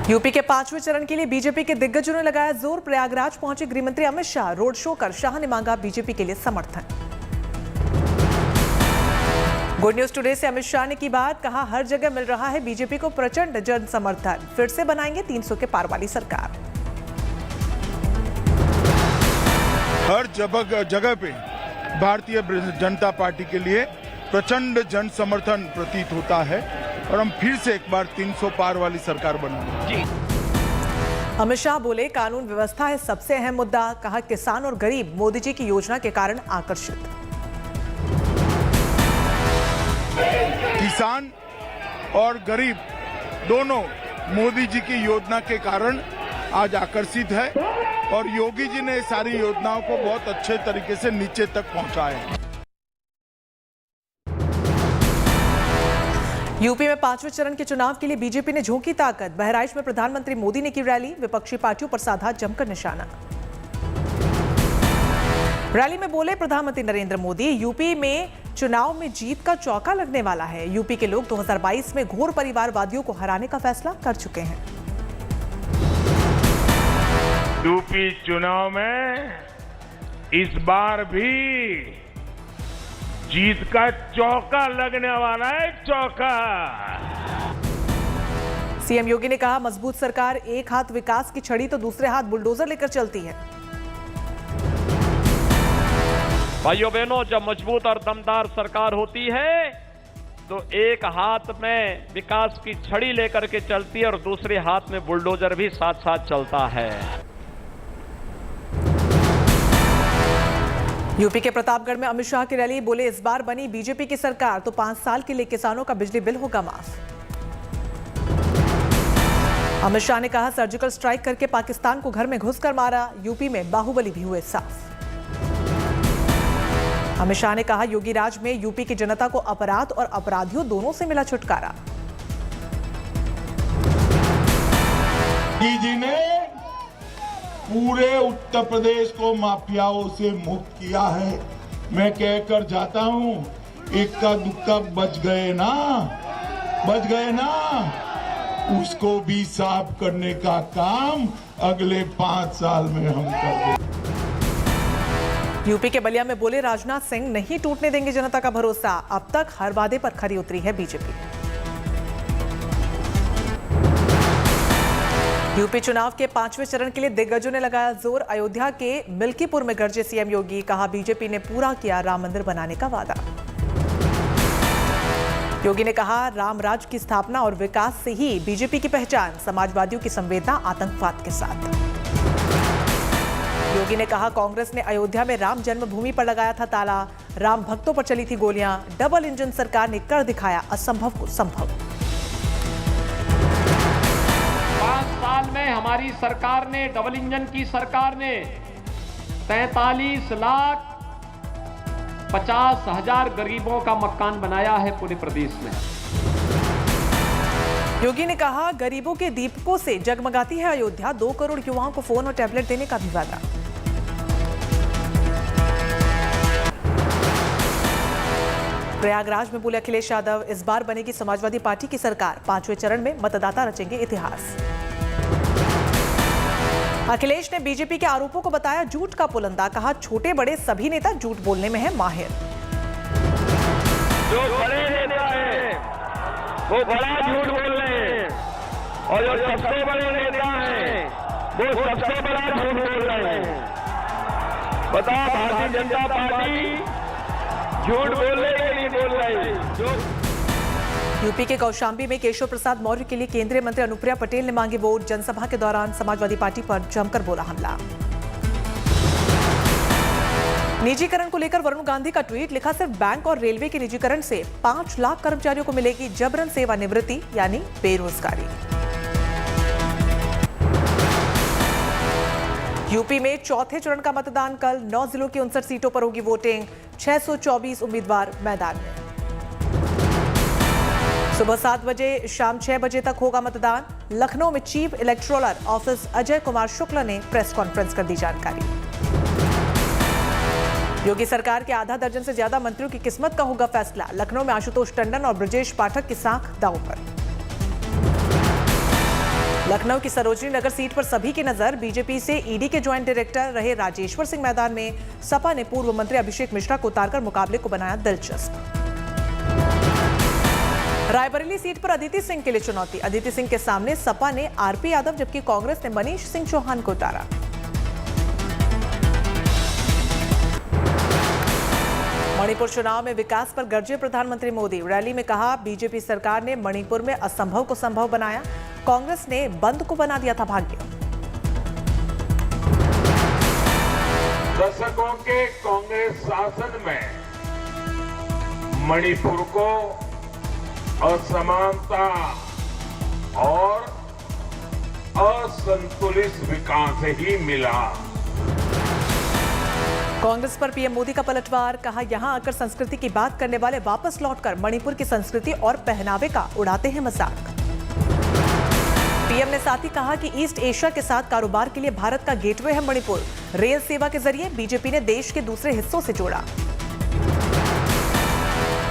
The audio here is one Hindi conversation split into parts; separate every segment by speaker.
Speaker 1: यूपी के 5वें चरण के लिए बीजेपी के दिग्गजों ने लगाया जोर। प्रयागराज पहुंचे गृहमंत्री अमित शाह। रोड शो कर शाह ने मांगा बीजेपी के लिए समर्थन। गुड न्यूज टुडे से अमित शाह ने की बात, कहा हर जगह मिल रहा है बीजेपी को प्रचंड जन समर्थन, फिर से बनाएंगे 300 के पार वाली सरकार।
Speaker 2: हर जगह पे भारतीय जनता पार्टी के लिए प्रचंड जन समर्थन प्रतीत होता है और हम फिर से एक बार 300 पार वाली सरकार बनाएंगे।
Speaker 1: अमित शाह बोले कानून व्यवस्था है सबसे अहम मुद्दा, कहा किसान और गरीब मोदी जी की योजना के कारण आकर्षित।
Speaker 2: किसान और गरीब दोनों मोदी जी की योजना के कारण आज आकर्षित है और योगी जी ने सारी योजनाओं को बहुत अच्छे तरीके से नीचे तक पहुंचाया है।
Speaker 1: यूपी में 5वें चरण के चुनाव के लिए बीजेपी ने झोंकी ताकत। बहराइच में प्रधानमंत्री मोदी ने की रैली, विपक्षी पार्टियों पर साधा जमकर निशाना। रैली में बोले प्रधानमंत्री नरेंद्र मोदी, यूपी में चुनाव में जीत का चौका लगने वाला है। यूपी के लोग 2022 में घोर परिवारवादियों को हराने का फैसला कर चुके हैं।
Speaker 3: यूपी चुनाव में इस बार भी जीत का चौका लगने वाला है, चौका।
Speaker 1: सीएम योगी ने कहा मजबूत सरकार एक हाथ विकास की छड़ी तो दूसरे हाथ बुलडोजर लेकर चलती है।
Speaker 4: भाइयों बहनों, जब मजबूत और दमदार सरकार होती है तो एक हाथ में विकास की छड़ी लेकर के चलती है और दूसरे हाथ में बुलडोजर भी साथ साथ चलता है।
Speaker 1: यूपी के प्रतापगढ़ में अमित शाह की रैली, बोले इस बार बनी बीजेपी की सरकार तो 5 साल के लिए किसानों का बिजली बिल होगा माफ। अमित शाह ने कहा सर्जिकल स्ट्राइक करके पाकिस्तान को घर में घुसकर मारा, यूपी में बाहुबली भी हुए साफ। अमित शाह ने कहा योगी राज में यूपी की जनता को अपराध और अपराधियों दोनों से मिला छुटकारा।
Speaker 5: जी ने पूरे उत्तर प्रदेश को माफियाओं से मुक्त किया है। मैं कहकर जाता हूं, इक्का दुक्का बच गए ना, उसको भी साफ करने का काम अगले 5 साल में हम कर देंगे।
Speaker 1: यूपी के बलिया में बोले राजनाथ सिंह, नहीं टूटने देंगे जनता का भरोसा, अब तक हर वादे पर खरी उतरी है बीजेपी। यूपी चुनाव के 5वें चरण के लिए दिग्गजों ने लगाया जोर। अयोध्या के मिल्कीपुर में गरजे सीएम योगी, कहा बीजेपी ने पूरा किया राम मंदिर बनाने का वादा। योगी ने कहा राम राज की स्थापना और विकास से ही बीजेपी की पहचान, समाजवादियों की संवेदना आतंकवाद के साथ। योगी ने कहा कांग्रेस ने अयोध्या में राम जन्मभूमि पर लगाया था ताला, राम भक्तों पर चली थी गोलियां, डबल इंजन सरकार ने कर दिखाया असंभव को संभव।
Speaker 4: 5 साल में हमारी सरकार ने, डबल इंजन की सरकार ने 43,50,000 गरीबों का मकान बनाया है पूरे प्रदेश में।
Speaker 1: योगी ने कहा गरीबों के दीपकों से जगमगाती है अयोध्या, 2 करोड़ युवाओं को फोन और टैबलेट देने का भी वादा। प्रयागराज में बोले अखिलेश यादव, इस बार बनेगी समाजवादी पार्टी की सरकार, 5वें चरण में मतदाता रचेंगे इतिहास। अखिलेश ने बीजेपी के आरोपों को बताया झूठ का पुलंदा, कहा छोटे बड़े सभी नेता झूठ बोलने में है माहिर।
Speaker 4: जो बड़े नेता हैं वो बड़ा झूठ बोल रहे हैं और जो सबसे बड़े नेता हैं वो सबसे बड़ा झूठ बोल रहे हैं। बताओ भारतीय जनता पार्टी झूठ बोल रही है नहीं बोल रही?
Speaker 1: यूपी के कौशाम्बी में केशव प्रसाद मौर्य के लिए केंद्रीय मंत्री अनुप्रिया पटेल ने मांगे वोट। जनसभा के दौरान समाजवादी पार्टी पर जमकर बोला हमला। निजीकरण को लेकर वरुण गांधी का ट्वीट, लिखा सिर्फ बैंक और रेलवे के निजीकरण से 5 लाख कर्मचारियों को मिलेगी जबरन सेवानिवृत्ति यानी बेरोजगारी। यूपी में 4थे चरण का मतदान कल, 9 जिलों की 59 सीटों पर होगी वोटिंग, 624 उम्मीदवार मैदान में। सुबह 7 बजे शाम 6 बजे तक होगा मतदान। लखनऊ में chief electoral office Ajay Kumar Shukla ने प्रेस कॉन्फ्रेंस कर दी जानकारी। योगी सरकार के आधा दर्जन से ज्यादा मंत्रियों की किस्मत का होगा फैसला। लखनऊ में आशुतोष टंडन और ब्रजेश पाठक की साख दांव पर। लखनऊ की सरोजनी नगर सीट पर सभी की नजर। बीजेपी से ईडी के ज्वाइंट डायरेक्टर रहे राजेश्वर सिंह मैदान में। सपा ने पूर्व मंत्री अभिषेक मिश्रा को उतारकर मुकाबले को बनाया दिलचस्प। रायबरेली सीट पर अदिति सिंह के लिए चुनौती। अदिति सिंह के सामने सपा ने आरपी यादव जबकि कांग्रेस ने मनीष सिंह चौहान को उतारा। मणिपुर चुनाव में विकास पर गरजे प्रधानमंत्री मोदी। रैली में कहा, बीजेपी सरकार ने मणिपुर में असंभव को संभव बनाया, कांग्रेस ने बंद को बना दिया था भाग्य।
Speaker 3: दशकों के कांग्रेस शासन में मणिपुर को असमानता और असंतुलित विकास ही मिला।
Speaker 1: कांग्रेस पर पीएम मोदी का पलटवार। कहा, यहां आकर संस्कृति की बात करने वाले वापस लौटकर मणिपुर की संस्कृति और पहनावे का उड़ाते हैं मजाक। पीएम ने साथ ही कहा कि ईस्ट एशिया के साथ कारोबार के लिए भारत का गेटवे है मणिपुर। रेल सेवा के जरिए बीजेपी ने देश के दूसरे हिस्सों से जोड़ा।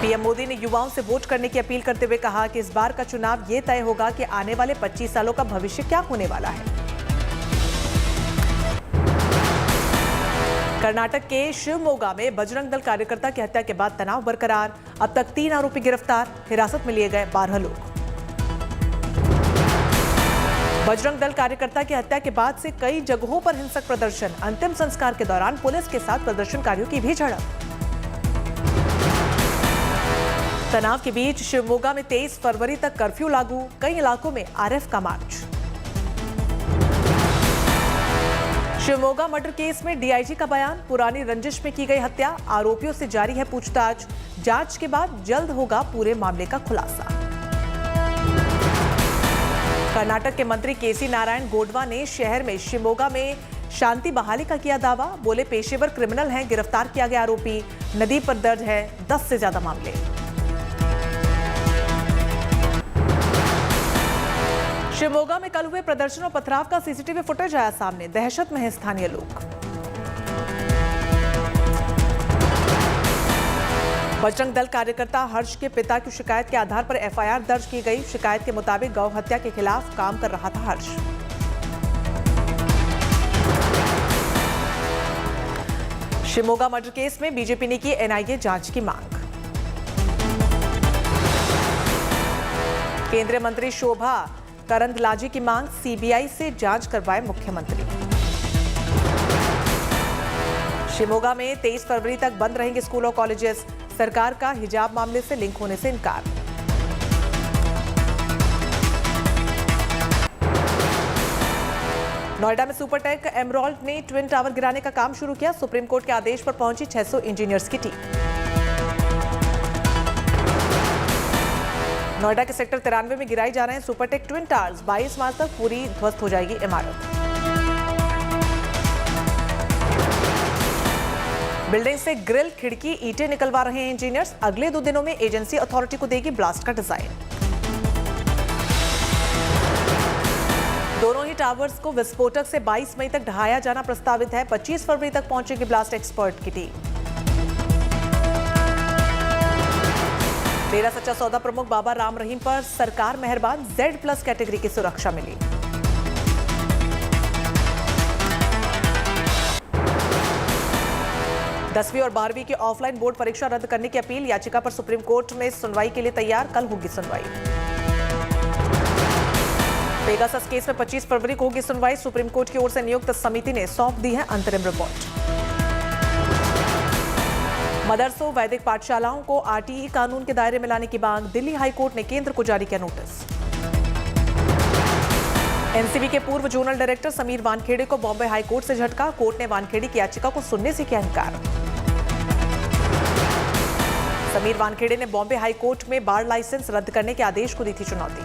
Speaker 1: पीएम मोदी ने युवाओं से वोट करने की अपील करते हुए कहा कि इस बार का चुनाव ये तय होगा कि आने वाले 25 सालों का भविष्य क्या होने वाला है। कर्नाटक के शिवमोगा में बजरंग दल कार्यकर्ता की हत्या के बाद तनाव बरकरार। अब तक 3 आरोपी गिरफ्तार, हिरासत में लिए गए 12 लोग। बजरंग दल कार्यकर्ता की हत्या के बाद से कई जगहों पर हिंसक प्रदर्शन। अंतिम संस्कार के दौरान पुलिस के साथ प्रदर्शनकारियों की भी झड़प। तनाव के बीच शिवमोगा में 23 फरवरी तक कर्फ्यू लागू। कई इलाकों में आरएफ का मार्च। शिवमोगा मर्डर केस में डीआईजी का बयान। पुरानी रंजिश में की गई हत्या, आरोपियों से जारी है पूछताछ। जांच के बाद जल्द होगा पूरे मामले का खुलासा। कर्नाटक के मंत्री केसी नारायण गोडवा ने शहर में शिवमोगा में शांति बहाली का किया दावा। बोले, पेशेवर क्रिमिनल हैं, गिरफ्तार किया गया आरोपी। नदी पर दर्ज है 10 से ज्यादा मामले। शिवमोगा में कल हुए प्रदर्शन और पथराव का सीसीटीवी फुटेज आया सामने। दहशत में हैं स्थानीय लोग। बजरंग दल कार्यकर्ता हर्ष के पिता की शिकायत के आधार पर एफआईआर दर्ज की गई। शिकायत के मुताबिक गौ हत्या के खिलाफ काम कर रहा था हर्ष। शिवमोगा मर्डर केस में बीजेपी ने की एनआईए जांच की मांग। केंद्रीय मंत्री शोभा करंदलाजे की मांग, सीबीआई से जांच करवाए मुख्यमंत्री। शिवमोगा में 23 फरवरी तक बंद रहेंगे स्कूल और कॉलेजेस। सरकार का हिजाब मामले से लिंक होने से इनकार। नोएडा में सुपरटेक एमराल्ड ने ट्विन टावर गिराने का काम शुरू किया। सुप्रीम कोर्ट के आदेश पर पहुंची 600 इंजीनियर्स की टीम। नोएडा के सेक्टर 93 में गिराई जा रहे हैं सुपरटेक ट्विन टावर्स। 22 मार्च तक पूरी ध्वस्त हो जाएगी इमारत। बिल्डिंग से ग्रिल, खिड़की, ईंटें निकलवा रहे हैं इंजीनियर्स। अगले 2 दिनों में एजेंसी अथॉरिटी को देगी ब्लास्ट का डिजाइन। दोनों ही टावर्स को विस्फोटक से 22 मई तक ढहाया जाना प्रस्तावित है। 25 फरवरी तक पहुंचेगी ब्लास्ट एक्सपर्ट की टीम। डेरा सच्चा सौदा प्रमुख बाबा राम रहीम पर सरकार मेहरबान, Z+ कैटेगरी की सुरक्षा मिली। दसवीं और 12वीं की ऑफलाइन बोर्ड परीक्षा रद्द करने की अपील। याचिका पर सुप्रीम कोर्ट में सुनवाई के लिए तैयार। कल होगी सुनवाई। पेगासस केस में 25 फरवरी को होगी सुनवाई। सुप्रीम कोर्ट की ओर से नियुक्त समिति ने सौंप दी है अंतरिम रिपोर्ट। मदरसों, वैदिक पाठशालाओं को आरटीई कानून के दायरे में लाने की मांग। दिल्ली हाईकोर्ट ने केंद्र को जारी किया नोटिस। एनसीबी के पूर्व जोनल डायरेक्टर समीर वानखेड़े को बॉम्बे हाईकोर्ट से झटका। कोर्ट ने वानखेड़े की याचिका को सुनने से किया इनकार। समीर वानखेड़े ने बॉम्बे हाईकोर्ट में बार लाइसेंस रद्द करने के आदेश को दी थी चुनौती।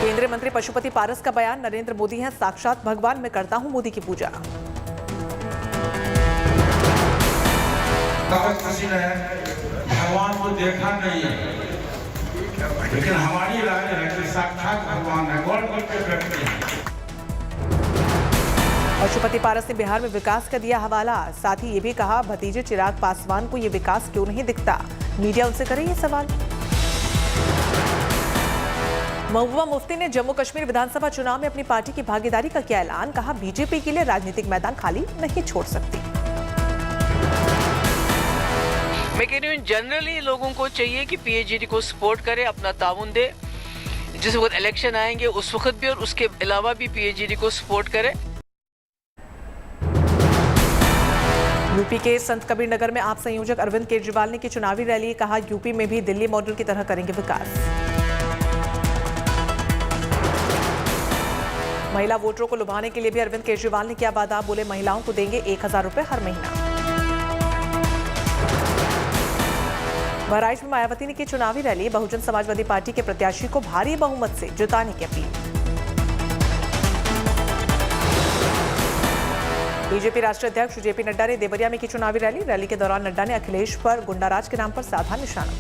Speaker 1: केंद्रीय मंत्री पशुपति पारस का बयान। नरेंद्र मोदी हैं साक्षात भगवान, मैं करता हूं मोदी की पूजा।
Speaker 6: भगवान को देखा नहीं है, लेकिन हमारी राय है कि साक्षात भगवान है, गॉड के व्यक्ति हैं।
Speaker 1: पशुपति पारस ने बिहार में विकास का दिया हवाला। साथ ही ये भी कहा, भतीजे चिराग पासवान को ये विकास क्यों नहीं दिखता। मीडिया उनसे करे ये सवाल। महबूबा मुफ्ती ने जम्मू कश्मीर विधानसभा चुनाव में अपनी पार्टी की भागीदारी का किया ऐलान। कहा, बीजेपी के लिए राजनीतिक मैदान खाली नहीं छोड़ सकती।
Speaker 7: मैं कह रही हूँ जनरली लोगों को चाहिए कि पीएचडी को सपोर्ट करे, अपना ताउन दे। जिस वक्त इलेक्शन आएंगे उस वक्त भी और उसके अलावा भी पीएचडी को सपोर्ट करे।
Speaker 1: यूपी के संत कबीर नगर में आप संयोजक अरविंद केजरीवाल ने की चुनावी रैली। कहा, यूपी में भी दिल्ली मॉडल की तरह करेंगे विकास। महिला वोटरों को लुभाने के लिए भी अरविंद केजरीवाल ने किया वादा। बोले, महिलाओं को देंगे 1000 रुपए हर महीना। बहराइच में मायावती ने की चुनावी रैली। बहुजन समाजवादी पार्टी के प्रत्याशी को भारी बहुमत से जिताने की अपील। बीजेपी राष्ट्रीय अध्यक्ष जेपी नड्डा ने देवरिया में की चुनावी रैली। रैली के दौरान नड्डा ने अखिलेश पर गुंडाराज के नाम पर साधा निशाना।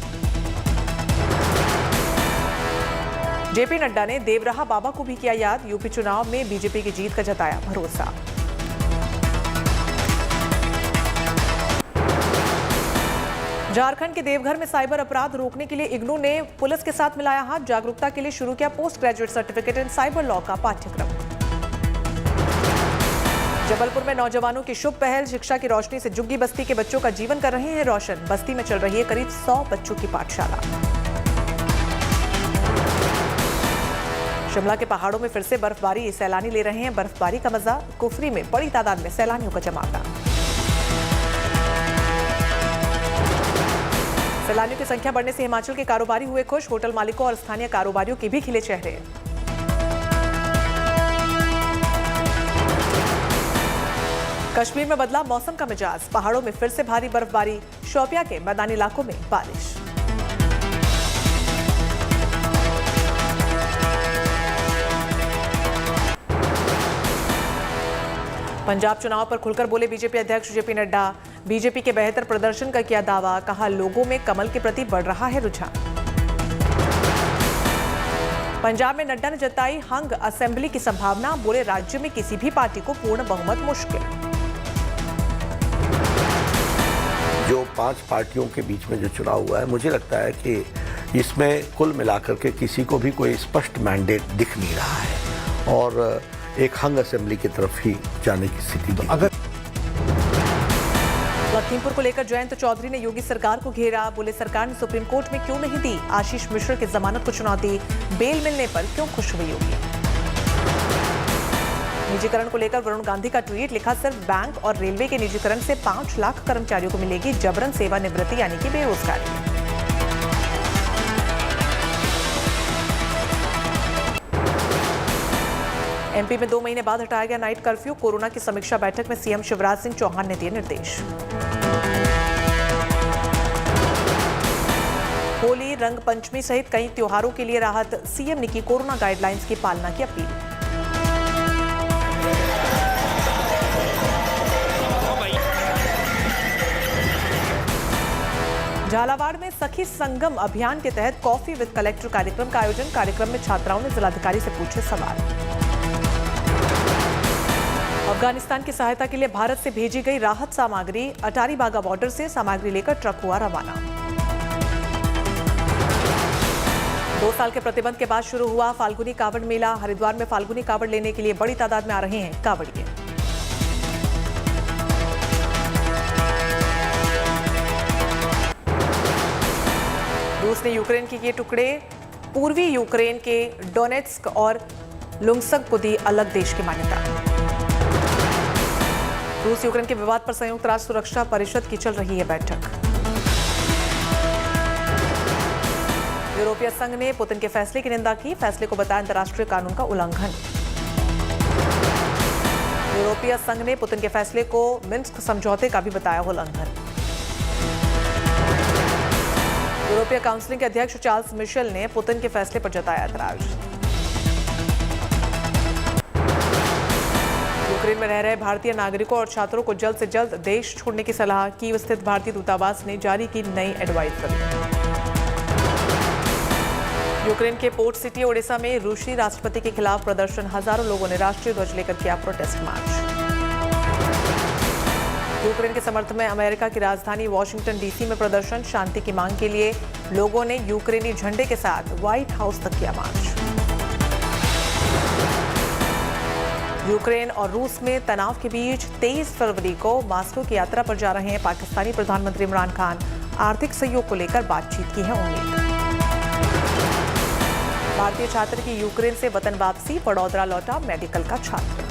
Speaker 1: जेपी नड्डा ने देवराहा बाबा को भी किया याद। यूपी चुनाव में बीजेपी की जीत का जताया भरोसा। झारखंड के देवघर में साइबर अपराध रोकने के लिए इग्नू ने पुलिस के साथ मिलाया हाथ। जागरूकता के लिए शुरू किया post graduate certificate in cyber law का पाठ्यक्रम। जबलपुर में नौजवानों की शुभ पहल। शिक्षा की रोशनी से झुग्गी बस्ती के बच्चों का जीवन कर रहे हैं रोशन। बस्ती में चल रही है करीब 100 बच्चों की पाठशाला। शिमला के पहाड़ों में फिर से बर्फबारी। सैलानी ले रहे हैं बर्फबारी का मजा। कुफरी में बड़ी तादाद में सैलानियों का जमावड़ा। सैलानियों की संख्या बढ़ने से हिमाचल के कारोबारी हुए खुश। होटल मालिकों और स्थानीय कारोबारियों के भी खिले चेहरे। कश्मीर में बदला मौसम का मिजाज। पहाड़ों में फिर से भारी बर्फबारी। शोपियां के मैदानी इलाकों में बारिश। पंजाब चुनाव पर खुलकर बोले बीजेपी अध्यक्ष जेपी नड्डा। बीजेपी के बेहतर प्रदर्शन का किया दावा। कहा, लोगों में कमल के प्रति बढ़ रहा है रुझान। पंजाब में नड्डा ने जताई हंग असेंबली की संभावना। बोले, राज्य में किसी भी पार्टी को पूर्ण बहुमत मुश्किल।
Speaker 8: जो 5 पार्टियों के बीच में जो चुनाव हुआ है, मुझे लगता है कि इसमें कुल मिलाकर के किसी को भी कोई स्पष्ट मैंडेट दिख नहीं रहा है और एक हंग असेंबली की तरफ ही जाने की स्थिति। तो अगर
Speaker 1: लखीमपुर को लेकर जयंत चौधरी ने योगी सरकार को घेरा। बोले, सरकार ने सुप्रीम कोर्ट में क्यों नहीं दी आशीष मिश्र की जमानत को चुनौती। बेल मिलने पर क्यों खुश हुए योगी। निजीकरण को लेकर वरुण गांधी का ट्वीट। लिखा, सिर्फ बैंक और रेलवे के निजीकरण से 5 लाख कर्मचारियों को मिलेगी जबरन सेवानिवृत्ति यानी कि बेरोजगारी। एमपी में 2 महीने बाद हटाया गया नाइट कर्फ्यू। कोरोना की समीक्षा बैठक में सीएम शिवराज सिंह चौहान ने दिए निर्देश। होली, रंग पंचमी सहित कई त्योहारों के लिए राहत। सीएम ने की कोरोना गाइडलाइंस की पालना की अपील। झालावाड़ में सखी संगम अभियान के तहत कॉफी विद कलेक्टर कार्यक्रम का आयोजन। कार्यक्रम में छात्राओं ने जिलाधिकारी से पूछे सवाल। अफगानिस्तान की सहायता के लिए भारत से भेजी गई राहत सामग्री। अटारी बागा बॉर्डर से सामग्री लेकर ट्रक हुआ रवाना। 2 साल के प्रतिबंध के बाद शुरू हुआ फाल्गुनी कावड़ मेला। हरिद्वार में फाल्गुनी कावड़ लेने के लिए बड़ी तादाद में आ रहे हैं कावड़िए। रूस ने यूक्रेन के ये टुकड़े पूर्वी यूक्रेन के डोनेट्स्क और लुंग्सक को दी अलग देश की मान्यता। रूस यूक्रेन के विवाद पर संयुक्त राष्ट्र सुरक्षा परिषद की चल रही है बैठक। यूरोपीय संघ ने पुतिन के फैसले की निंदा की। फैसले को बताया अंतर्राष्ट्रीय कानून का उल्लंघन। यूरोपीय संघ ने पुतिन के फैसले को मिन्स्क समझौते का भी बताया उल्लंघन। यूरोपीय काउंसिल के अध्यक्ष चार्ल्स मिशेल ने पुतिन के फैसले पर जताया ऐतराज। यूक्रेन में रह रहे भारतीय नागरिकों और छात्रों को जल्द से जल्द देश छोड़ने की सलाह। कीव स्थित भारतीय दूतावास ने जारी की नई एडवाइजरी। यूक्रेन के पोर्ट सिटी ओडिशा में रूसी राष्ट्रपति के खिलाफ प्रदर्शन। हजारों लोगों ने राष्ट्रीय ध्वज लेकर किया प्रोटेस्ट मार्च। यूक्रेन के समर्थन में अमेरिका की राजधानी वॉशिंगटन डीसी में प्रदर्शन। शांति की मांग के लिए लोगों ने यूक्रेनी झंडे के साथ व्हाइट हाउस तक किया मार्च। यूक्रेन और रूस में तनाव के बीच 23 फरवरी को मास्को की यात्रा पर जा रहे हैं पाकिस्तानी प्रधानमंत्री इमरान खान। आर्थिक सहयोग को लेकर बातचीत की है उम्मीद। भारतीय छात्र की यूक्रेन से वतन वापसी, वडोदरा लौटा मेडिकल का छात्र।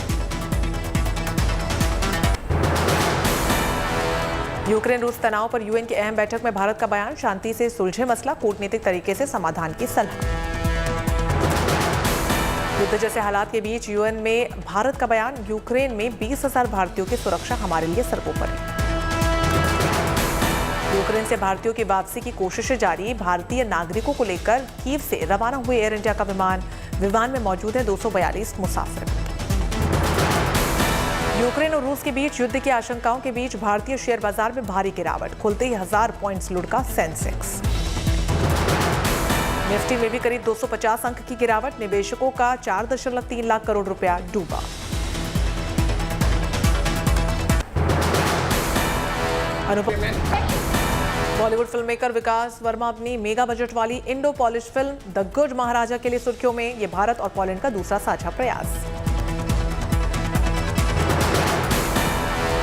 Speaker 1: यूक्रेन रूस तनाव पर यूएन की अहम बैठक में भारत का बयान, शांति से सुलझे मसला, कूटनीतिक तरीके से समाधान की सलाह। युद्ध जैसे हालात के बीच यूएन में भारत का बयान, यूक्रेन में 20,000 भारतीयों की सुरक्षा हमारे लिए सर्वोपरि। यूक्रेन से भारतीयों की वापसी की कोशिशें जारी, भारतीय नागरिकों को लेकर कीव से रवाना हुए एयर इंडिया का विमान में मौजूद है 242 मुसाफिर। यूक्रेन और रूस के बीच युद्ध की आशंकाओं के बीच भारतीय शेयर बाजार में भारी गिरावट, खुलते ही 1000 पॉइंट्स लुढ़का सेंसेक्स। निफ्टी में भी करीब 250 अंक की गिरावट, निवेशकों का 4.3 लाख करोड़ रुपया डूबा। बॉलीवुड फिल्ममेकर विकास वर्मा अपनी मेगा बजट वाली Indo Polish film the good Maharaja के लिए सुर्खियों में। ये भारत और पोलैंड का दूसरा साझा प्रयास।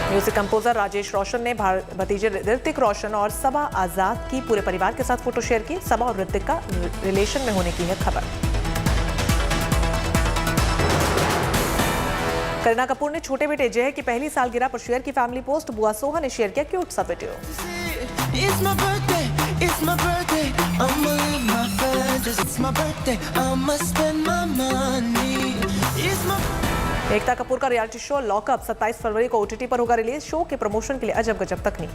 Speaker 1: म्यूजिक कंपोजर राजेश रोशन ने भतीजे ऋतिक रोशन और सबा आजाद की पूरे परिवार के साथ फोटो शेयर की। सबा और ऋतिक का रिलेशन में होने की है खबर। करीना कपूर ने छोटे बेटे जय की पहली सालगिरह पर शेयर की फैमिली पोस्ट। बुआ सोहा ने शेयर किया क्यूट सा वीडियो। एकता कपूर का रियलिटी शो लॉकअप 27 फरवरी को ओटीटी पर होगा रिलीज। शो के प्रमोशन के लिए अजब गजब तकनीक।